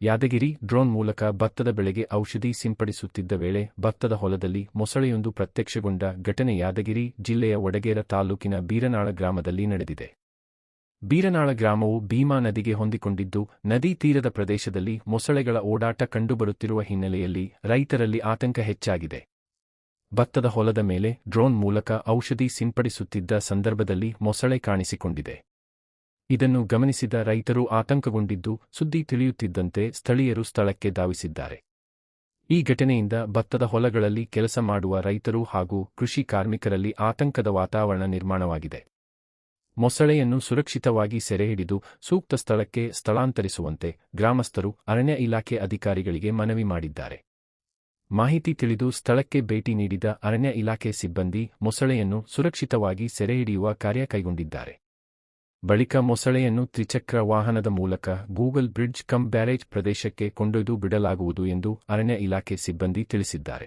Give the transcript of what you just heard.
Yadgir drone ಮೂಲಕ ಭತ್ತದ ಬೆಳೆಗೆ ಔಷಧಿ ಸಿಂಪಡಿಸುತ್ತಿದ್ದ ವೇಳೆ ಭತ್ತದ ಹೊಲದಲ್ಲಿ ಮೊಸಳೆಯೊಂದು ಪ್ರತ್ಯಕ್ಷಗೊಂಡ ಘಟನೆ ಯಾದಗಿರಿ ಜಿಲ್ಲೆಯ ವಡಗೇರ ತಾಲೂಕಿನ ಬೀರನಾಳ ಗ್ರಾಮದಲ್ಲಿ ನಡೆದಿದೆ. ಬೀರನಾಳ ಗ್ರಾಮವು ಭೀಮಾ ನದಿಗೆ ಹೊಂದಿಕೊಂಡಿದ್ದು, ನದಿ ತೀರದ ಪ್ರದೇಶದಲ್ಲಿ ಮೊಸಳೆಗಳ ಓಡಾಟ ಕಂಡುಬರುತ್ತಿರುವ ಹಿನ್ನೆಲೆಯಲ್ಲಿ ರೈತರಲ್ಲಿ ಆತಂಕ ಹೆಚ್ಚಾಗಿದೆ. ಭತ್ತದ ಹೊಲದ ಮೇಲೆ ಡ್ರೋನ್ ಮೂಲಕ ಔಷಧಿ ಸಿಂಪಡಿಸುತ್ತಿದ್ದ ಸಂದರ್ಭದಲ್ಲಿ ಮೊಸಳೆ ಕಾಣಿಸಿಕೊಂಡಿದೆ. ಇದನ್ನು ಗಮನಿಸಿದ ರೈತರು ಆತಂಕಗೊಂಡಿದ್ದು, ಸುದ್ದಿ ತಿಳಿಯುತ್ತಿದ್ದಂತೆ ಸ್ಥಳೀಯರು ಸ್ಥಳಕ್ಕೆ ಧಾವಿಸಿದ್ದಾರೆ. ಈ ಘಟನೆಯಿಂದ ಭತ್ತದ ಹೊಲಗಳಲ್ಲಿ ಕೆಲಸ ಮಾಡುವ ರೈತರು ಹಾಗೂ ಕೃಷಿ ಕಾರ್ಮಿಕರಲ್ಲಿ ಆತಂಕದ ವಾತಾವರಣ ನಿರ್ಮಾಣವಾಗಿದೆ. ಮೊಸಳೆಯನ್ನು ಸುರಕ್ಷಿತವಾಗಿ ಸೆರೆಹಿಡಿದು ಸೂಕ್ತ ಸ್ಥಳಕ್ಕೆ ಸ್ಥಳಾಂತರಿಸುವಂತೆ ಗ್ರಾಮಸ್ಥರು ಅರಣ್ಯ ಇಲಾಖೆ ಅಧಿಕಾರಿಗಳಿಗೆ ಮನವಿ ಮಾಡಿದ್ದಾರೆ. ಮಾಹಿತಿ ತಿಳಿದು ಸ್ಥಳಕ್ಕೆ ಭೇಟಿ ನೀಡಿದ ಅರಣ್ಯ ಇಲಾಖೆ ಸಿಬ್ಬಂದಿ ಮೊಸಳೆಯನ್ನು ಸುರಕ್ಷಿತವಾಗಿ ಸೆರೆಹಿಡಿಯುವ ಕಾರ್ಯ ಕೈಗೊಂಡಿದ್ದಾರೆ. ಬಳಿಕ ಮೊಸಳೆಯನ್ನು ತ್ರಿಚಕ್ರ ವಾಹನದ ಮೂಲಕ ಗೂಗಲ್ ಬ್ರಿಡ್ಜ್ ಕಮ್ ಬ್ಯಾರೇಜ್ ಪ್ರದೇಶಕ್ಕೆ ಕೊಂಡೊಯ್ದು ಬಿಡಲಾಗುವುದು ಎಂದು ಅರಣ್ಯ ಇಲಾಖೆ ಸಿಬ್ಬಂದಿ ತಿಳಿಸಿದ್ದಾರೆ.